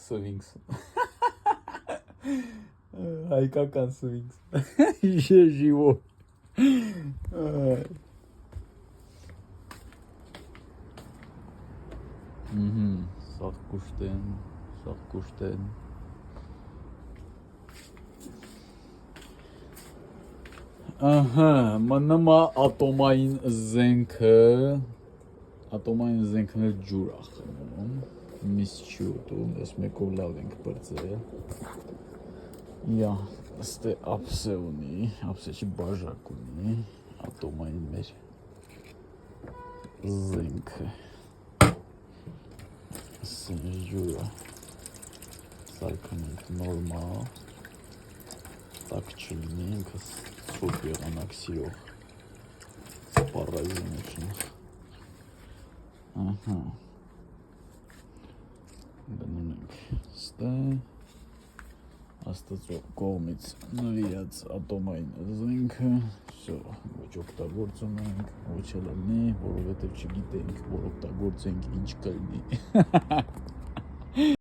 Սվինքս։ Հայկական սվինքս։ Ժիվո։ Սաղ կուշտեն։ Ահա, մնամա ատոմային զենքը էլ ջուր ա խմում, միս չի ուտում, ես մեկով լավ ենք բրծել, ստե ապսե ունի, ապսե չի բաժակ ունի, ատոմային մեր զենքը, սեն ջուր ա, սարքն ենք նորմալ, տակ չլինի, ինքս սուպ եղանակ սիրող, սպառազինություն, ահա, դնում ենք ստե, աստծո կողմից նվիրած ատոմային զենքը, ոչ օգտագործում ենք, ոչ լնի, որովհետև չգիտենք, որ օգտագործենք ինչ կլինի։